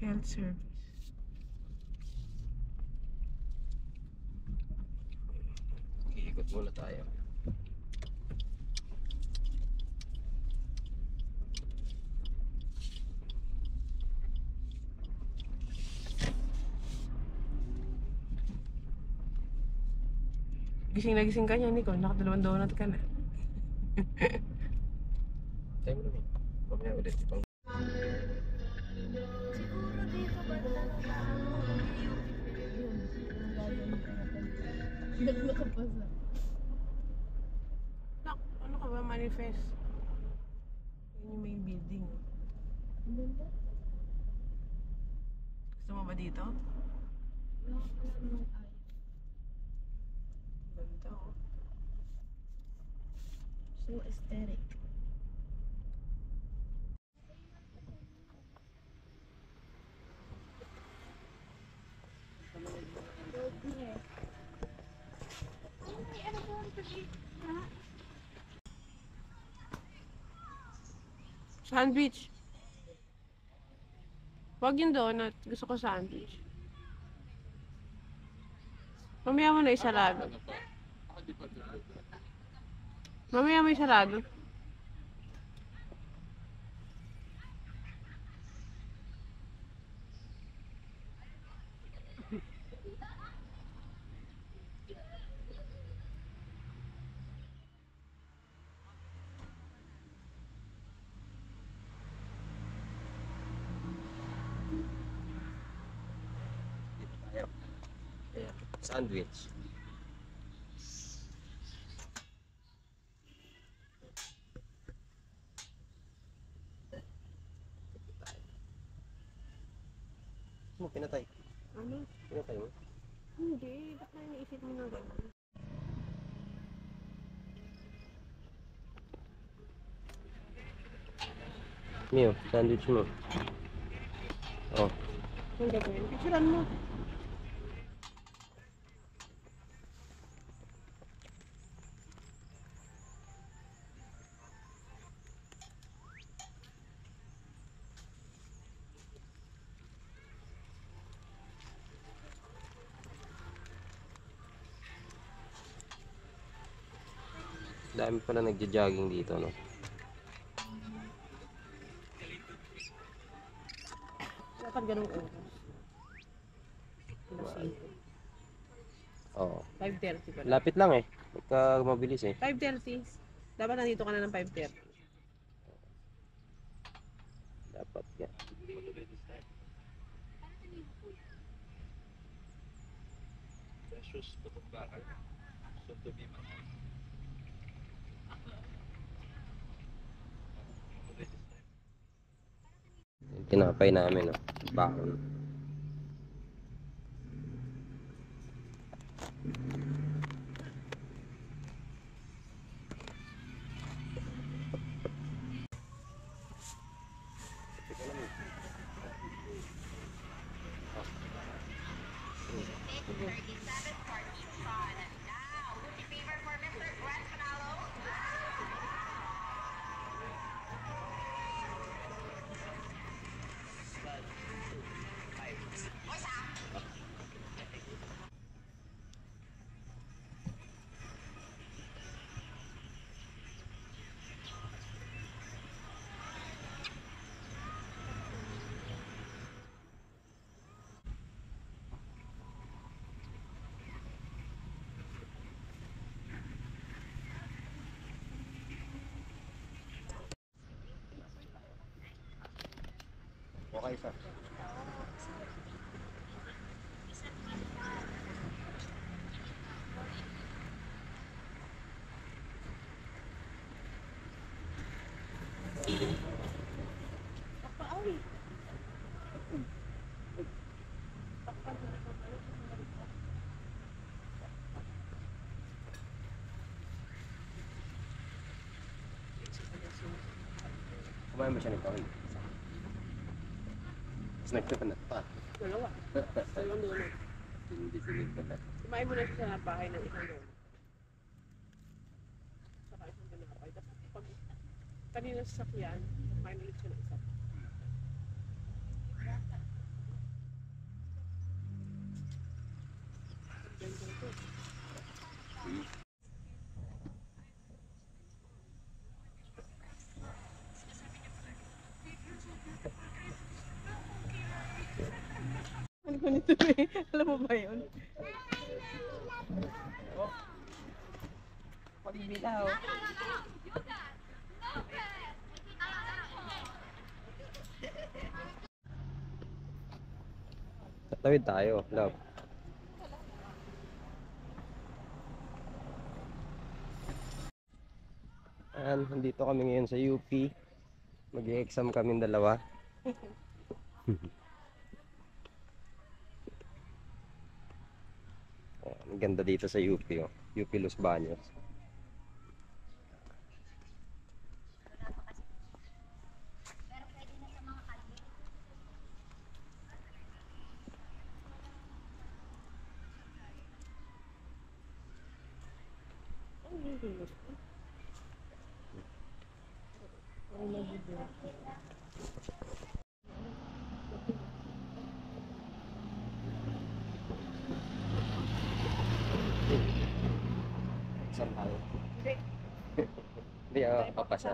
Health service. Iikot muna tayo. Gising na gising ka niya, Nico. Nakadalawang donut ka na. Tayo mo naman. Mamaya ulit. Siguro dito banda na ano, yun. Yung gagawin ko na pag nakapasa. Ano ka ba? Manifest. Yun yung main building. Ang ganda. Gusto mo ba dito? Wala ka pala naman ay. Ganda oh. So aesthetic. Sandwich. Wag yung donut. Gusto ko sandwich. Mamaya mo na isarado. Mamaya mo isarado. Dito tayo. Ayan. Sandwich. Dito tayo. Mo pinatay. Ano? Pinatay mo. Hindi. Ba't na iniisip mo na gano'n? Mio, sandwich mo. Oh. Ang gagawin? Picturean mo. Dami pala nagja-jogging dito, no? Dapat ganung oras. Alas 5. Oo. 5:30 pala. Lapit lang eh. Pagka mabilis eh. 5:30. Dapat nandito ka na ng 5:30. Dapat yan. Yung tinapay namin, no? Bakon. Okay, sir. Kumain mo siya nito. Snack ka pa na pa. Dalawa. Dalawang donut. Hindi silid ka na. Kumain mo na siya sa bahay ng isang donut. Saka isang tinapay. Tapos pag kanina sa sakyan, kumain ulit siya ng isa. Alam mo ba yun? Oh. Pagbilaw. Tatawid tayo, love. Nandito kami ngayon sa UP. Mag-e-exam kaming dalawa. Ang ganda dito sa UP, oh. UP Los Baños. Exam tayo. Hindi ako papasa.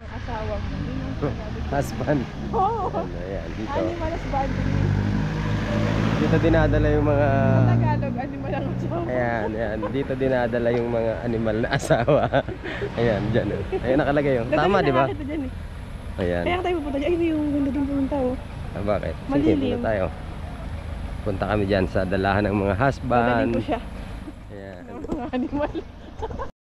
Ang asawa mo. Yun ang sinabi ko. Husband. Oo. Ano yan, dito. Animal husband. Dito dinadala yung mga... Sa Tagalog, animal ang asawa. Ayan, ayan. Dito dinadala yung mga animal na asawa. Ayan, dyan. Ayan nakalagay yun. Tama, di ba? Nakakita dyan eh. Ayan. Kaya tayo pupunta dyan. Ay, yung ganda doon pumunta oh. Ah, bakit? Sige, Malilim. punta tayo. Punta kami dyan sa dalahan ng mga Dadaling husband. ko siya. Ayan. Ng mga animal.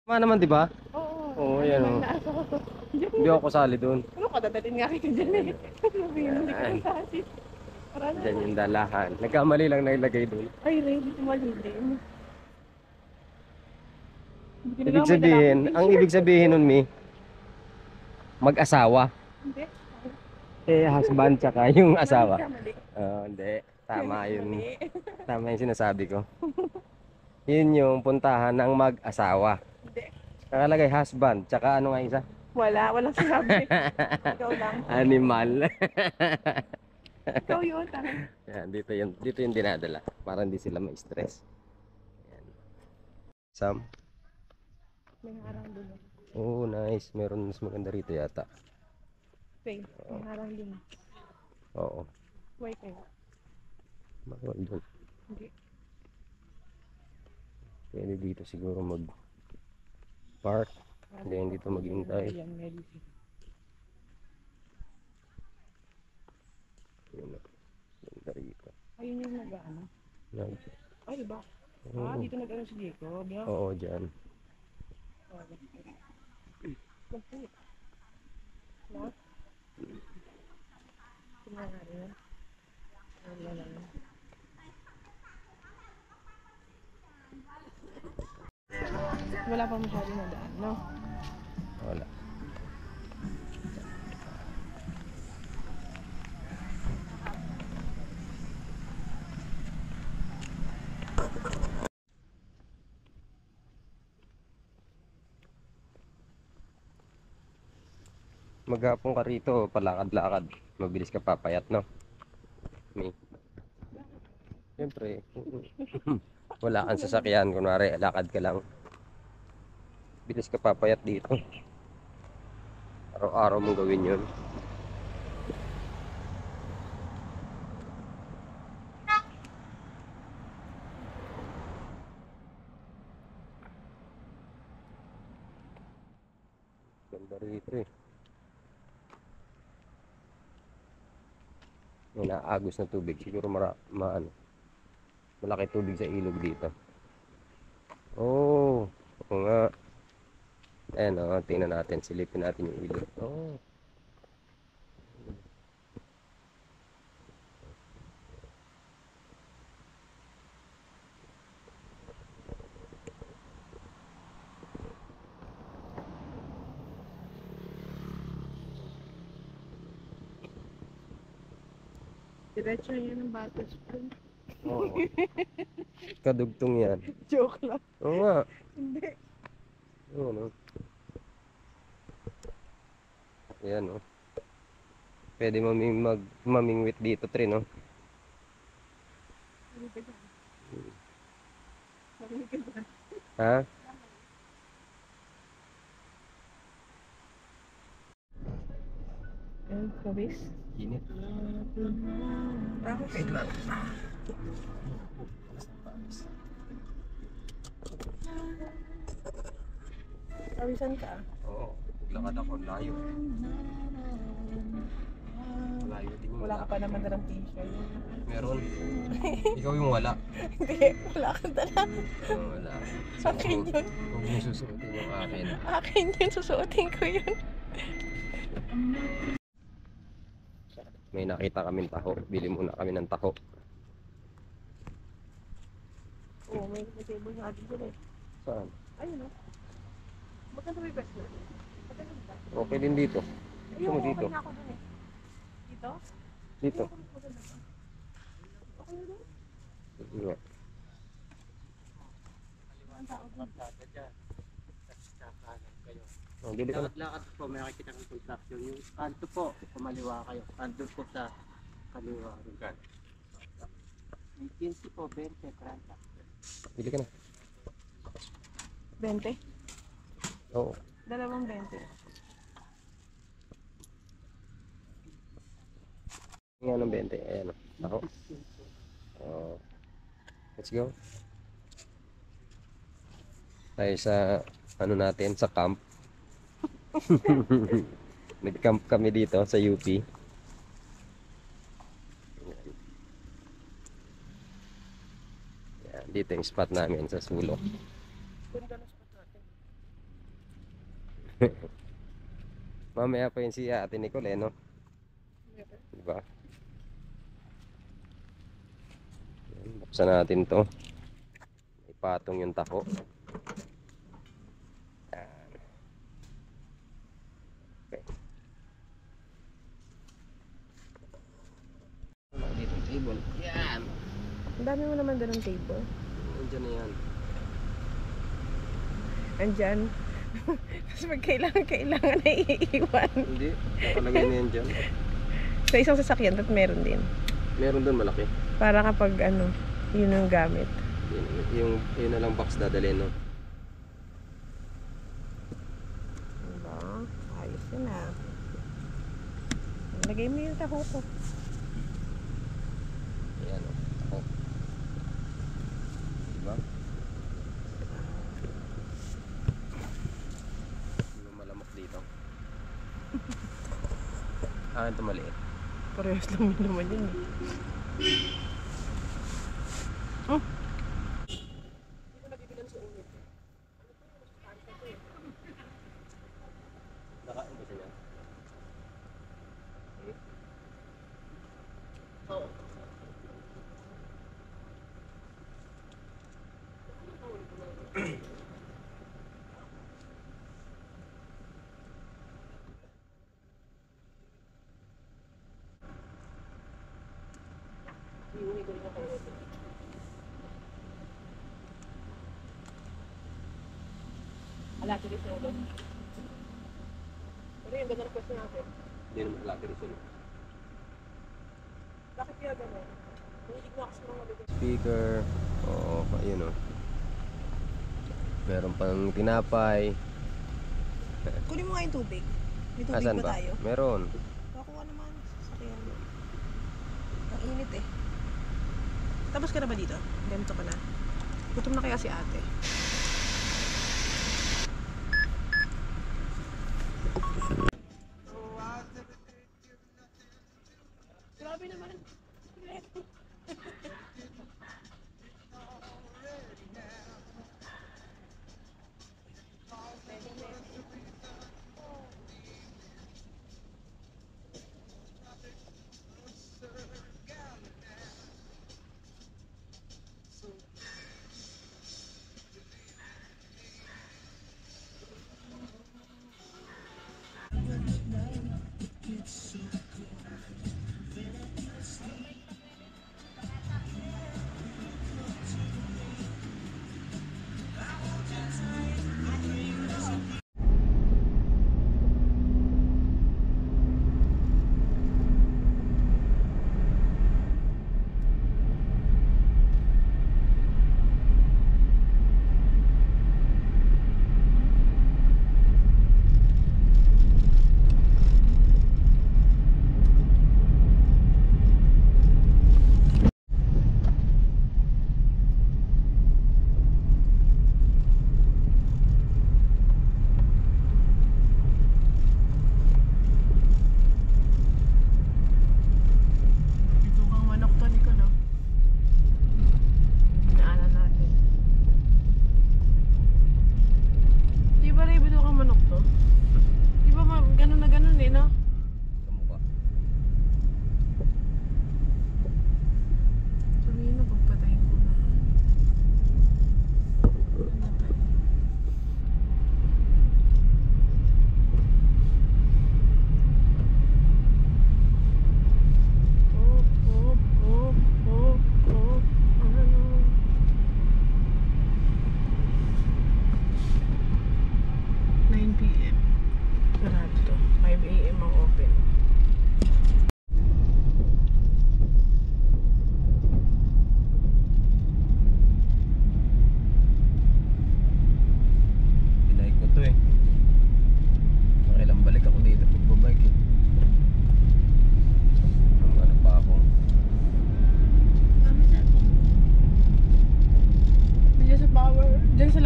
Tama naman, di ba? Oo. Oo, yan Animal oh. na asawa ko. Diyan. Hindi ako kasali doon. Ano ka, dadalhin nga kita dyan eh. Sabi mo, hindi ka Ayan. nasasi. Para na. Dyan yung dalahan. Nagkamali lang nailagay doon. Ay, Ray, dito malilim. Ibig sabihin, ang ibig sabihin nun, Mi, mag-asawa. Hindi. Eh, husband tsaka yung asawa. Mali. Hindi. Tama yun. Mali. Tama yung sinasabi ko. Yun yung puntahan ng mag-asawa. Hindi. Nakalagay husband, tsaka ano nga isa? Walang sinabi. Ikaw lang. Animal. Ikaw yun, tanga. Yan, dito yung dinadala para hindi sila ma-stress. Yan. Sam? May harang doon. Oh, nice. Meron mas maganda rito yata. Faye, may harang doon. Oo. Why kayo? Bawal doon. Hindi. Pwede dito siguro park. Hindi dito maghintay. Ayan, medicine. Yun. Ganda rito. Ayun yung nag-ano. Nag- Ay, ba? Oo. Dito nag-ano si Jacob. Yeah. Oo, dyan. Complete. Na? Tinangari yun. Wala lang. Wala pa masyadong nadaan, no? Wala. Maghapon ka rito, palakad-lakad. Mabilis ka papayat, no? Me. Siyempre, wala kang sasakyan. Kunwari, lakad ka lang. Bilis ka papayat dito. Araw-araw mong gawin yun. Ganda rito eh. May naagos na tubig. Siguro malaki tubig sa ilog dito. Oh, oo nga. Ayan o, tingnan natin. Silipin natin yung ilog. Oh. Diretso yun ng Bato Spring. Oo. Kadugtong yan. Joke lang. Oo nga. Hindi. Oo, no? Ayan, no? Pwede mamingwit dito, Tre, no? Marinig ka dyan. Marinig ka dyan. Ha? Ayun, kabis. Init. Bakit wait lang? Kawisan ka? Oo, naglakad ako, layo. Layo din yung Wala ka pa naman dalang t-shirt. Meron. Ikaw yung wala. Hindi, wala ka dala. Oo, wala. Akin yun. Huwag mong susuotin yung akin. Akin yun, susuotin ko yun. May nakita kaming taho. Bili muna kami ng taho. Oo, may table sa atin dyan eh. Saan? Ayun o. Magkano may best na? Magkano ba? Okay din dito. Gusto mo Ayun, dito? okay na ako dun eh. Dito? Dito. Ayun, maganda ba? Okay na dun? Iya. Ang tao dun. Oh, bili ka na. Lakad po, may nakikita kang construction. Yung kanto po, kumaliwa kayo. Kanto po sa kaliwa. May 15 po, 20, 30. Bili ka na. 20? Oo. Dalawang 20. Nga ng 20. Ayan o. Taho. Oh. Let's go. Tayo sa ano natin, sa camp. Nag-camp kami dito sa UP. Yan, dito yung spot namin sa sulok. Ganda na spot natin. Mamaya pa yun si Ate Nicole, no? Diba? Yan, buksan natin to. Ipatong yung taho. Yan. Okay. Dito yung table. Yan. Ang dami mo naman doon ng table. Nandiyan na yan. Andyan. Tapos pag kailangan na iiwan. Hindi. Nakalagay na yan dyan. Sa isang sasakyan, at meron din. Meron doon malaki. Para kapag ano, yun ang gamit. Yun na lang box dadalhin, no? Diba? Ayos yun ah. Lagay mo yung taho ko. Ayan, o. Taho. Diba? Hindi mo malamok dito. Akin ito maliit. Parehas lang yun naman yun eh. Oh! Nakain ba siya? Alaki rin siya ulit. Pero yung ganda na question natin. Hindi naman malaki rin siya. Bakit kaya gano'n? Nahilig na kasi mga maliit. Speaker. Oo, ayun o. Meron pang tinapay. Kunin mo nga yung tubig. May tubig Asan ba ba? tayo? Meron. Kakuha naman. Sakyan. Ang init eh. Tapos ka na ba dito? Ganito ka na. Gutom na kaya si ate. Grabe naman.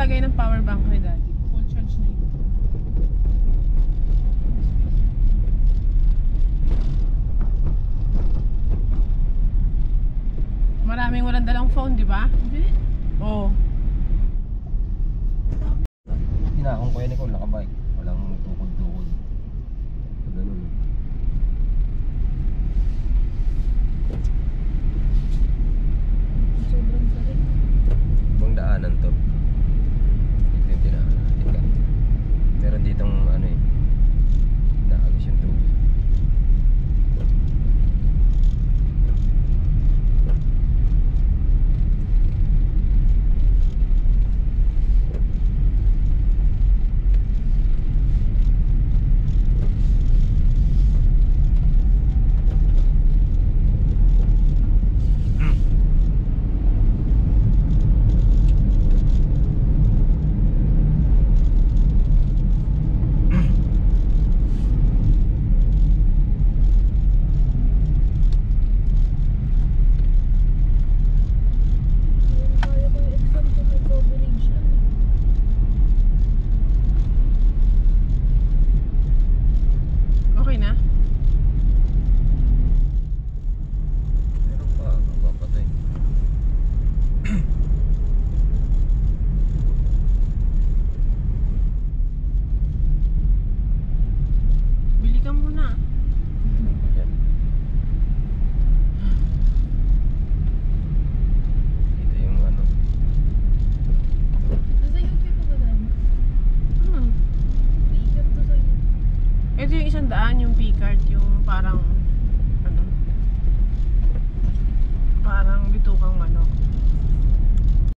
lagay ng power bank ni Daddy. Full charge na yun. Maraming walang dalang phone, di ba? Hindi. Oo. Hinakong ko yan ikaw, nakabike. Walang tukod-tukod. Ganun. Sobrang sakit. Ibang daanan to. Ito yung dinaanan natin ka. Meron ditong ano eh. Naagos yung tubig. Kaya ko yung exam ko may coverage lang. Okay na? Meron pa, mapapatay. Bili ka muna. Yan. Ito yung ano. Nasa UP ko ba tayo? Hmm. Picker to sa UP. Ito yung 100, yung P-card, yung parang, ano, parang bitukang manok.